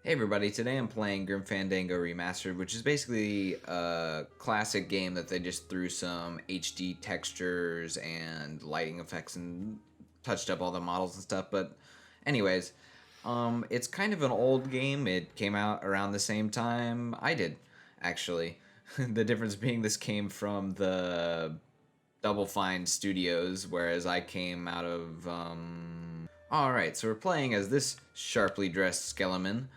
Hey everybody, today I'm playing Fandango Remastered, which is basically a classic game that they just threw some HD textures and lighting effects and touched up all the models and stuff. But anyways, it's kind of an old game. It came out around the same time I did, actually. The difference being this came from the Double Fine Studios, whereas I came out of, Alright, so we're playing as this sharply dressed skeleton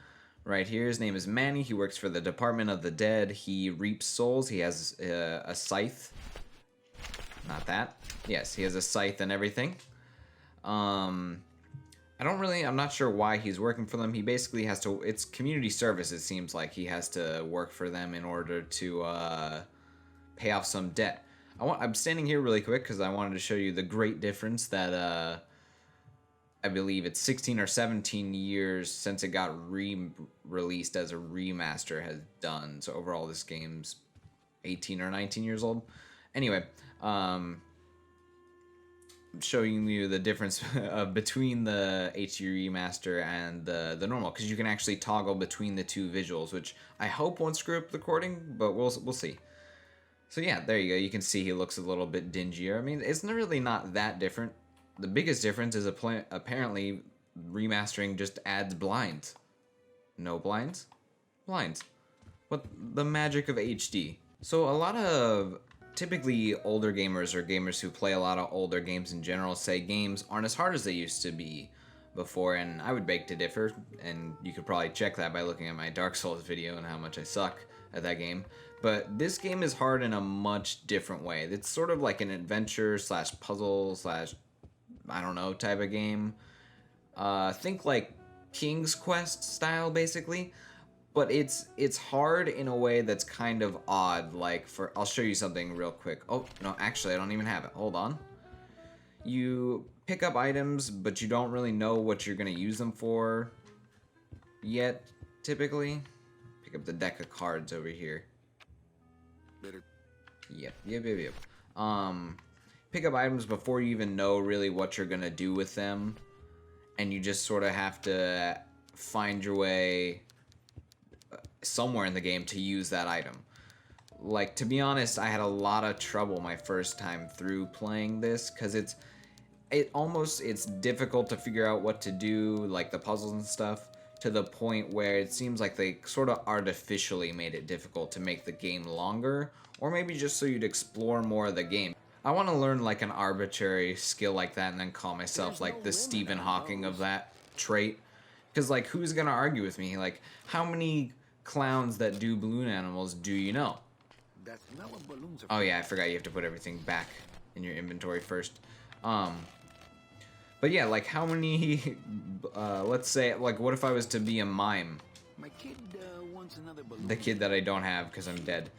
right here. His name is Manny. He works for the Department of the Dead. He reaps souls. He has a scythe. Not that. Yes, he has a scythe and everything. I'm not sure why he's working for them. He basically has to, it's community service, it seems like. He has to work for them in order to pay off some debt. I'm standing here really quick because I wanted to show you the great difference that I believe it's 16 or 17 years since it got re-released as a remaster has done. So overall, this game's 18 or 19 years old. Anyway, I'm showing you the difference between the HD remaster and the normal, because you can actually toggle between the two visuals, which I hope won't screw up the recording, but we'll see. So yeah, there you go. You can see he looks a little bit dingier. I mean, it's really not that different. The biggest difference is apparently remastering just adds blinds. No blinds? Blinds. What the magic of HD. So a lot of typically older gamers or gamers who play a lot of older games in general say games aren't as hard as they used to be before, and I would beg to differ, and you could probably check that by looking at my Dark Souls video and how much I suck at that game. But this game is hard in a much different way. It's sort of like an adventure slash puzzle slash I don't know, type of game. Think like King's Quest style, basically. But it's hard in a way that's kind of odd. Like, I'll show you something real quick. Oh, no, actually, I don't even have it. Hold on. You pick up items, but you don't really know what you're going to use them for yet, typically. Pick up the deck of cards over here. Yep. Pick up items before you even know really what you're gonna do with them, and you just sort of have to find your way somewhere in the game to use that item. Like, to be honest, I had a lot of trouble my first time through playing this, because it's difficult to figure out what to do, like the puzzles and stuff, to the point where it seems like they sort of artificially made it difficult to make the game longer, or maybe just so you'd explore more of the game. I want to learn like an arbitrary skill like that and then call myself like the Stephen Hawking of that trait. Because like, who's going to argue with me? Like, how many clowns that do balloon animals do you know? Oh yeah, I forgot you have to put everything back in your inventory first. But yeah, like how many, let's say, like what if I was to be a mime? My kid wants another balloon. The kid that I don't have because I'm dead.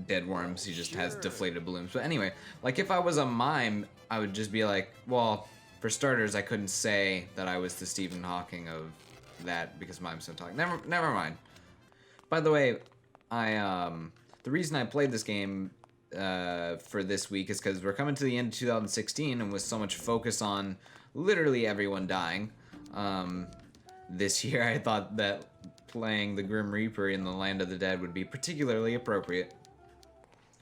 Dead worms, he just has deflated balloons. But anyway, like if I was a mime, I would just be like, well, for starters, I couldn't say that I was the Stephen Hawking of that because mimes don't talk. Never mind. By the way, the reason I played this game for this week is because we're coming to the end of 2016, and with so much focus on literally everyone dying, this year I thought that playing the Grim Reaper in the Land of the Dead would be particularly appropriate.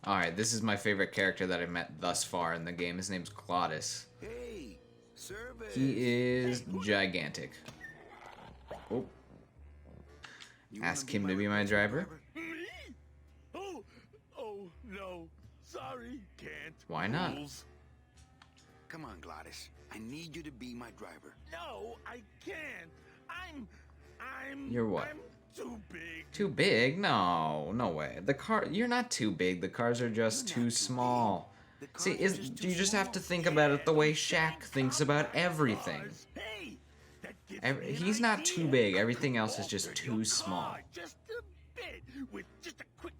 Alright, this is my favorite character that I've met thus far in the game. His name's Glottis. Hey, service. He is gigantic. Oh. Ask him to be my driver. Me? Oh, no. Sorry, can't. Why not? Rules. Come on, Glottis. I need you to be my driver. No, I can't. I'm You're what? I'm too big. Too big? No, no way. You're not too big. The cars are just too small. See, you just have to think about it the way Shaq thinks about everything. Hey, that gives me an He's not idea. too big. Everything else is just too small. Just a bit, with just a quick.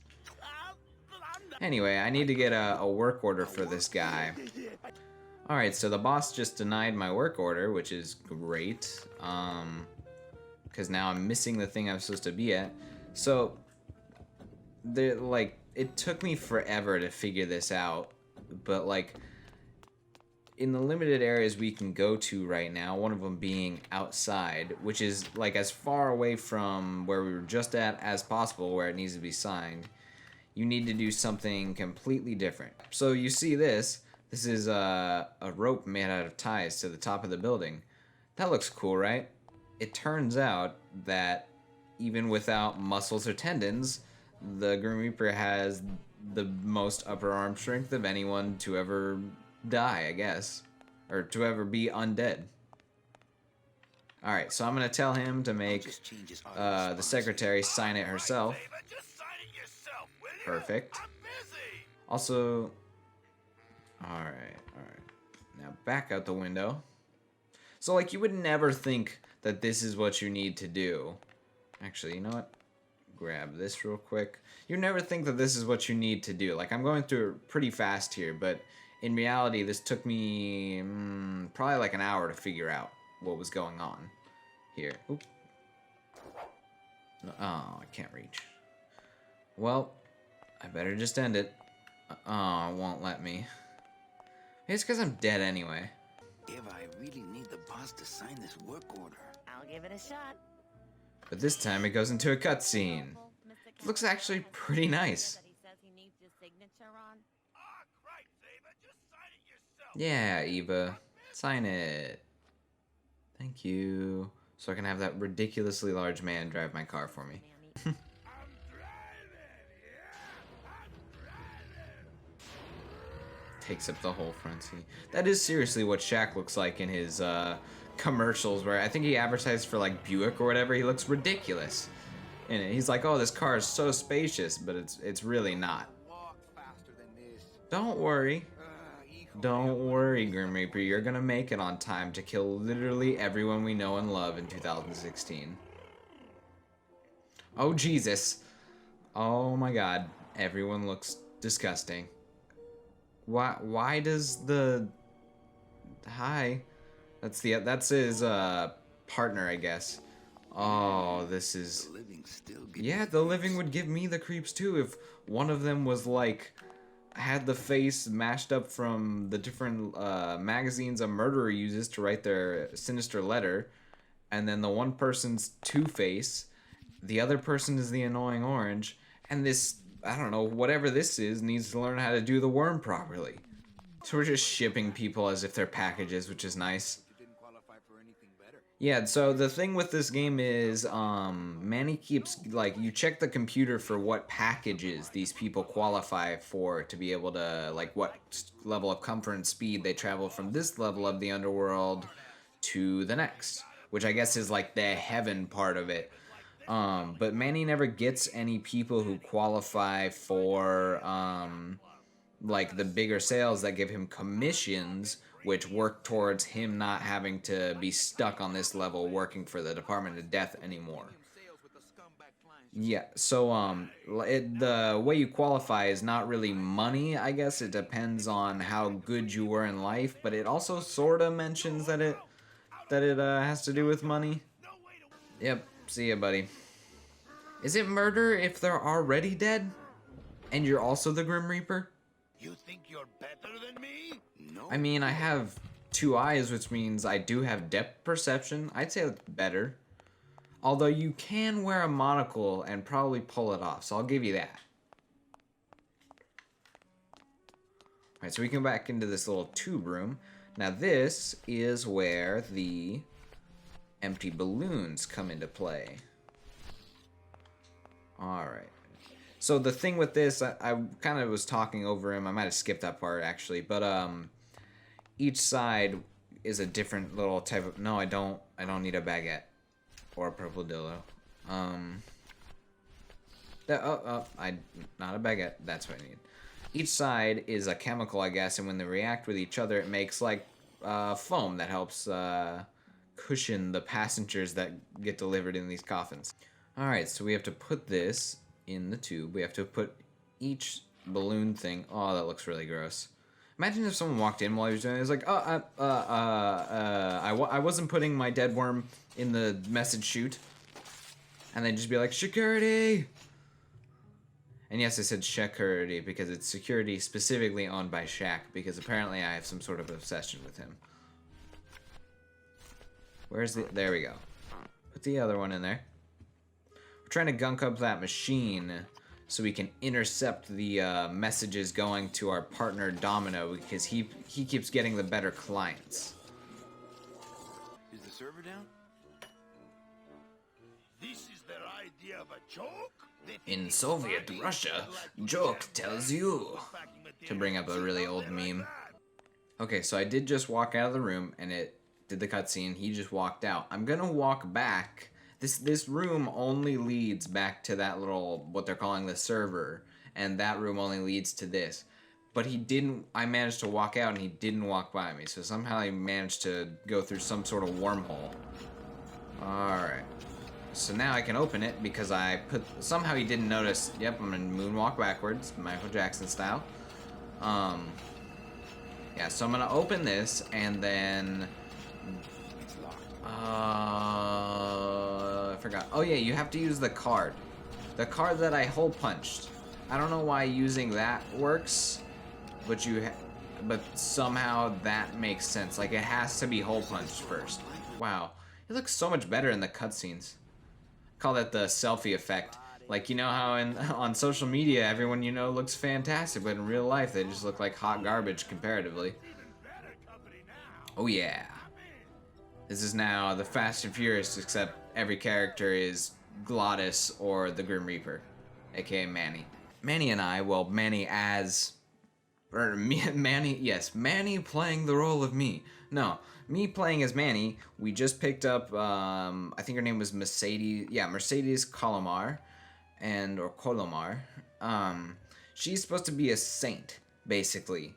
Anyway, I need to get a work order for this guy. Alright, so the boss just denied my work order, which is great. Because now I'm missing the thing I'm supposed to be at. So, it took me forever to figure this out. But, like, in the limited areas we can go to right now, one of them being outside, which is like as far away from where we were just at as possible, where it needs to be signed, you need to do something completely different. So you see this. This is a rope made out of ties to the top of the building. That looks cool, right? It turns out that even without muscles or tendons, the Grim Reaper has the most upper arm strength of anyone to ever die, I guess. Or to ever be undead. Alright, so I'm going to tell him to make the secretary sign it herself. Perfect. Also, alright. Now back out the window. So, like, you would never think that this is what you need to do. Actually, you know what? Grab this real quick. You never think that this is what you need to do. Like, I'm going through it pretty fast here, but in reality, this took me probably like an hour to figure out what was going on here. Oop. Oh, I can't reach. Well, I better just end it. Oh, it won't let me. It's because I'm dead anyway. Eva, I really need the boss to sign this work order. I'll give it a shot. But this time it goes into a cutscene. It looks actually pretty nice. Yeah, Eva. Sign it. Thank you. So I can have that ridiculously large man drive my car for me. Takes up the whole front seat. That is seriously what Shaq looks like in his commercials, where I think he advertised for like Buick or whatever. He looks ridiculous in it. He's like, oh, this car is so spacious, but it's really not. Don't worry. Don't worry, Grim Reaper. You're gonna make it on time to kill literally everyone we know and love in 2016. Oh, Jesus. Oh my god. Everyone looks disgusting. Why does the... Hi. That's his partner, I guess. Oh, this is... Yeah, the living would give me the creeps too if one of them was like... had the face mashed up from the different magazines a murderer uses to write their sinister letter, and then the one person's Two-Face, the other person is the annoying orange, and this, I don't know, whatever this is, needs to learn how to do the worm properly. So we're just shipping people as if they're packages, which is nice. Yeah, so the thing with this game is, Manny keeps, like, you check the computer for what packages these people qualify for to be able to, like, what level of comfort and speed they travel from this level of the underworld to the next, which I guess is, like, the heaven part of it. But Manny never gets any people who qualify for, like, the bigger sales that give him commissions, which work towards him not having to be stuck on this level working for the Department of Death anymore. Yeah, so the way you qualify is not really money, I guess. It depends on how good you were in life, but it also sort of mentions that it has to do with money. Yep, see ya, buddy. Is it murder if they're already dead? And you're also the Grim Reaper? You think you're better than me? No. I mean, I have 2 eyes, which means I do have depth perception. I'd say it's better. Although you can wear a monocle and probably pull it off, so I'll give you that. Alright, so we come back into this little tube room. Now this is where the empty balloons come into play. Alright. So the thing with this, I kind of was talking over him. I might have skipped that part, actually. But each side is a different little type of... No, I don't need a baguette. Or a purple dildo. Not a baguette. That's what I need. Each side is a chemical, I guess. And when they react with each other, it makes, like, foam that helps cushion the passengers that get delivered in these coffins. Alright, so we have to put this... in the tube. We have to put each balloon thing. Oh, that looks really gross. Imagine if someone walked in while he was doing it. It was like, I wasn't putting my dead worm in the message chute. And they'd just be like, security! And yes, I said security because it's security specifically owned by Shaq, because apparently I have some sort of obsession with him. Where's the... There we go. Put the other one in there. We're trying to gunk up that machine so we can intercept the messages going to our partner Domino, because he keeps getting the better clients. Is the server down? This is their idea of a joke? In Soviet Russia, joke tells you. To bring up a really old meme. Okay, so I did just walk out of the room, and it did the cutscene. He just walked out. I'm gonna walk back. This room only leads back to that little, what they're calling the server, and that room only leads to this. But he didn't, I managed to walk out and he didn't walk by me, so somehow he managed to go through some sort of wormhole. Alright. So now I can open it because I put, somehow he didn't notice, yep, I'm gonna moonwalk backwards, Michael Jackson style. Yeah, so I'm gonna open this and then, I forgot. Oh yeah, you have to use the card. The card that I hole punched. I don't know why using that works, but but somehow that makes sense. Like, it has to be hole punched first. Wow, it looks so much better in the cutscenes. Call that the selfie effect. Like, you know how on social media everyone you know looks fantastic, but in real life they just look like hot garbage comparatively. Oh yeah. This is now the Fast and Furious, except every character is Glottis or the Grim Reaper, aka Manny. Manny and I, well, Manny as, or Manny, yes, Manny playing the role of me. No, me playing as Manny. We just picked up, I think her name was Mercedes. Yeah, Mercedes Colomar, or Colomar. She's supposed to be a saint, basically.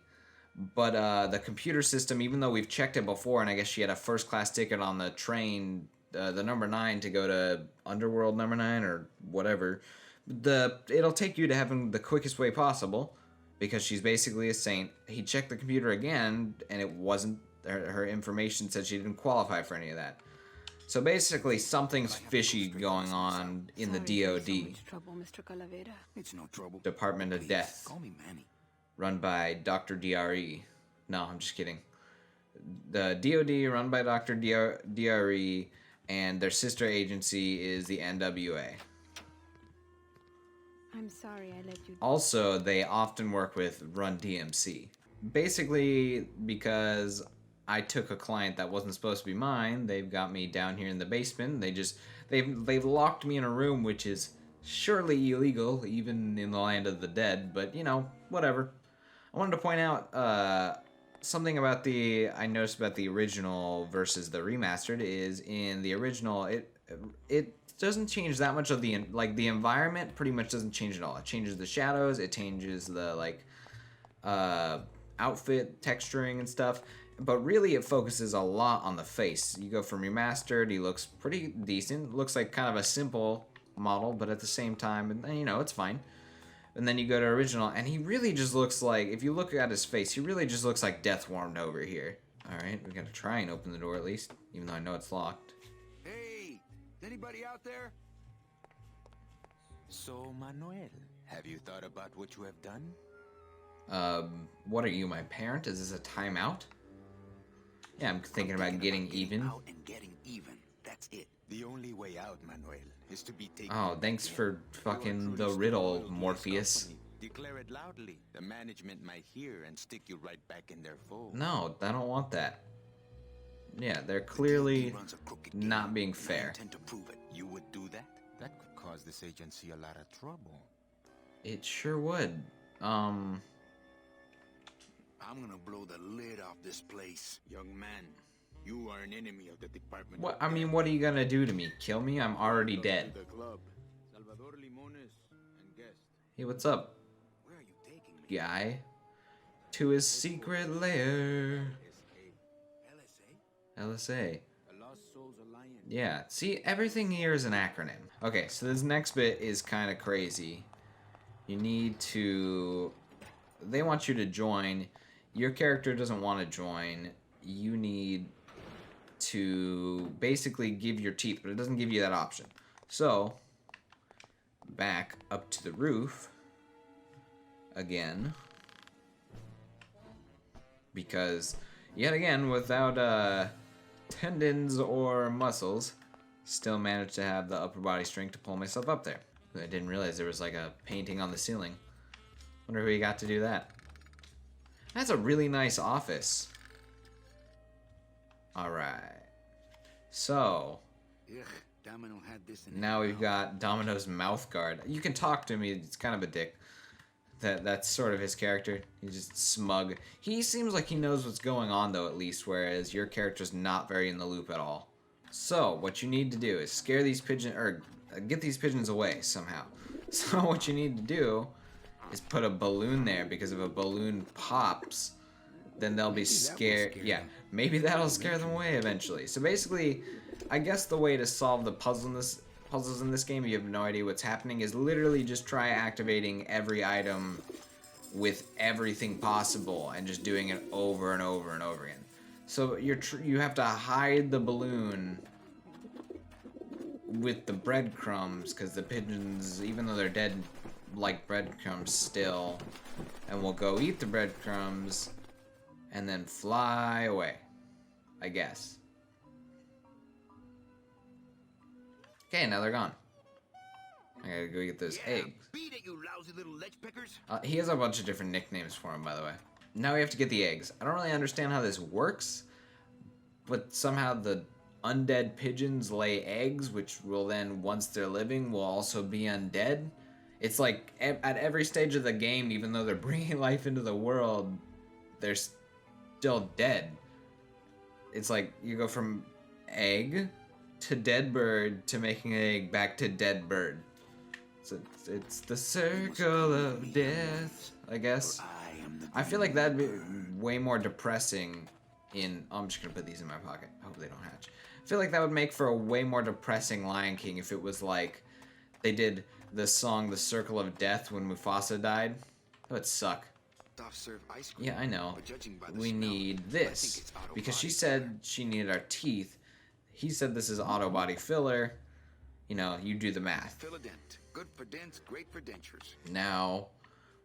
But the computer system, even though we've checked it before, and I guess she had a first-class ticket on the train, the number 9 to go to Underworld number 9 or whatever, it'll take you to heaven the quickest way possible, because she's basically a saint. He checked the computer again, and it wasn't, her information said she didn't qualify for any of that. So basically, something's fishy going on in the DOD, It's no trouble. Department of Death. Call me Manny. Run by Dr. DRE. No, I'm just kidding. The DOD run by Dr. DRE, and their sister agency is the NWA. I'm sorry I let you... Also, they often work with Run DMC. Basically, because I took a client that wasn't supposed to be mine, they've got me down here in the basement. They've locked me in a room, which is surely illegal, even in the land of the dead, but, you know, whatever. I wanted to point out something about I noticed about the original versus the remastered is in the original, it doesn't change that much of the environment pretty much doesn't change at all. It changes the shadows, it changes the outfit texturing and stuff, but really it focuses a lot on the face. You go from remastered, he looks pretty decent, looks like kind of a simple model, but at the same time, you know, it's fine. And then you go to original, and he really just looks like, if you look at his face, he really just looks like death warmed over here. Alright, we gotta try and open the door at least, even though I know it's locked. Hey, is anybody out there? So, Manuel, have you thought about what you have done? What are you, my parent? Is this a timeout? Yeah, I'm thinking about getting even. Out and getting even. That's it. The only way out, Manuel, is to be taken. Oh, thanks for fucking the riddle, Morpheus. Declare it loudly. The management might hear and stick you right back in their fold. No, I don't want that. Yeah, they're clearly not being fair. I intend to prove it. You would do that? That could cause this agency a lot of trouble. It sure would. I'm gonna blow the lid off this place. Young man, you are an enemy of the department. What? I mean, what are you gonna do to me? Kill me? I'm already dead. The club. Salvador Limones and guest. Hey, what's up, Where are you taking me? guy? To his secret lair. LSA? LSA. A Lost Souls Alliance. Yeah, see, everything here is an acronym. Okay, so this next bit is kind of crazy. You need to... They want you to join. Your character doesn't want to join. You need to basically give your teeth, but it doesn't give you that option. So, back up to the roof. again. Because, yet again, without tendons or muscles, still managed to have the upper body strength to pull myself up there. I didn't realize there was like a painting on the ceiling. Wonder who he got to do that. That's a really nice office. Alright. So, Ugh, Domino had this in now we've got Domino's mouth guard. You can talk to him, he's kind of a dick. That's sort of his character. He's just smug. He seems like he knows what's going on though, at least, whereas your character's not very in the loop at all. So, what you need to do is scare these pigeons, or get these pigeons away somehow. So what you need to do is put a balloon there, because if a balloon pops, then they'll be scared. Yeah, maybe that'll scare them away eventually. So basically, I guess the way to solve the puzzles in this game, you have no idea what's happening, is literally just try activating every item with everything possible and just doing it over and over and over again. So you have to hide the balloon with the breadcrumbs, because the pigeons, even though they're dead, like breadcrumbs still, and will go eat the breadcrumbs and then fly away, I guess. Okay, now they're gone. I gotta go get those eggs. Beat it, you lousy little ledge pickers. He has a bunch of different nicknames for him, by the way. Now we have to get the eggs. I don't really understand how this works, but somehow the undead pigeons lay eggs, which will then, once they're living, will also be undead. It's like, at every stage of the game, even though they're bringing life into the world, they're still dead. It's like, you go from egg to dead bird to making an egg back to dead bird. So it's the circle of death, I guess. I feel like that'd be way more depressing in... Oh, I'm just gonna put these in my pocket. I hope they don't hatch. I feel like that would make for a way more depressing Lion King if it was like they did the song The Circle of Death when Mufasa died. That would suck. Yeah, I know. We need this. Because she said she needed our teeth. He said this is auto body filler. You know, you do the math. Fill a dent. Good for dents, great for dentures. Now,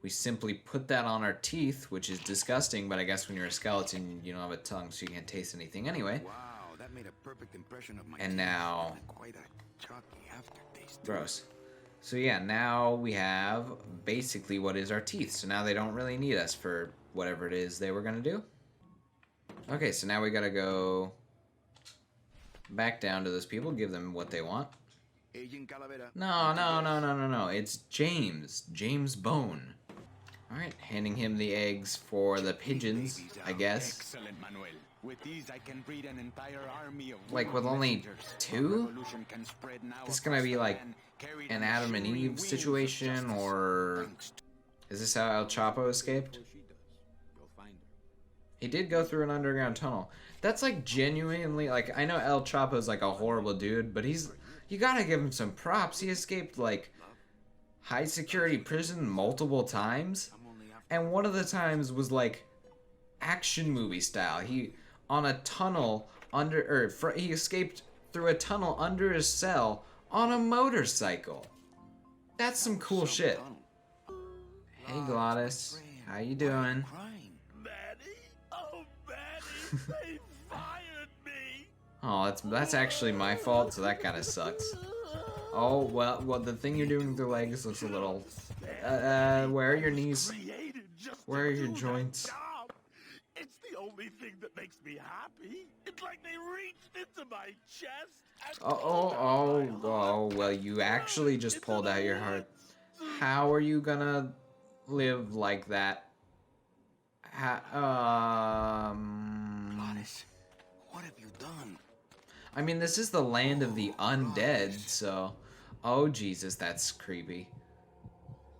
we simply put that on our teeth, which is disgusting, but I guess when you're a skeleton, you don't have a tongue, so you can't taste anything anyway. Wow, that made a perfect impression of my And teeth. now... Quite a chalky aftertaste. Gross. So yeah, now we have basically what is our teeth. So now they don't really need us for whatever it is they were going to do. Okay, so now we got to go back down to those people, give them what they want. Agent Calavera. No. It's James. James Bone. Alright, handing him the eggs for the pigeons, I guess. Excellent, Manuel. With these, I can breed an entire army of Like, with only messengers. 2? Revolution can spread now This is gonna be across the like land, carried an on Adam and shimmering Eve wings of situation, justice. or... Is this how El Chapo escaped? He did go through an underground tunnel. That's like genuinely, like, I know El Chapo's like a horrible dude, but you gotta give him some props. He escaped like high security prison multiple times, and one of the times was like action movie style. He on a tunnel he escaped through a tunnel under his cell on a motorcycle. That's some cool shit. Hey Glottis, how you doing? Manny? Oh, Manny, they fired me. Oh, that's actually my fault, so that kind of sucks. Oh, well, the thing you're doing with your legs looks a little... where are your knees? Created just Where are to your do the joints? job. It's the only thing that makes me happy. It's like they reached into my chest and pulled out my heart Well, you actually just into pulled the out your heart. woods. How are you gonna live like that? Glottis, what have you done? I mean, this is the land of the undead, so... Oh, Jesus, that's creepy.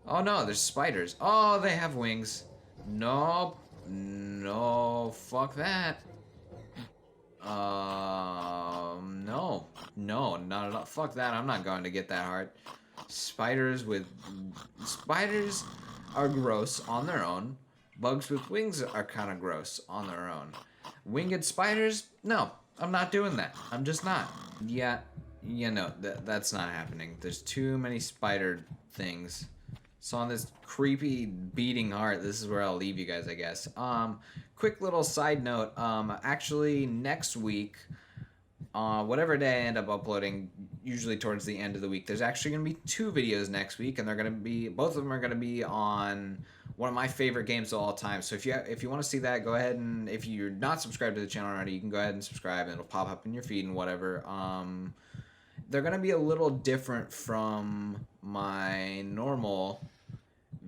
Oh, no, there's spiders. Oh, they have wings. Nope. No, fuck that. No. No, not at all. Fuck that, I'm not going to get that heart. Spiders are gross on their own. Bugs with wings are kind of gross on their own. Winged spiders? No, I'm not doing that. I'm just not. Yeah, no, that's not happening. There's too many spider things. So on this creepy beating heart, this is where I'll leave you guys, I guess. Quick little side note. Actually, next week, whatever day I end up uploading, usually towards the end of the week, there's actually going to be 2 videos next week, and they're going to be, both of them are going to be on one of my favorite games of all time. So if you want to see that, go ahead, and if you're not subscribed to the channel already, you can go ahead and subscribe, and it'll pop up in your feed and whatever. They're going to be a little different from my normal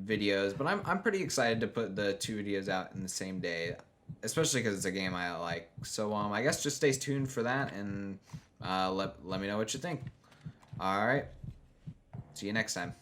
videos, but I'm pretty excited to put the 2 videos out in the same day, especially because it's a game I like. So I guess just stay tuned for that, and let me know what you think. All right, see you next time.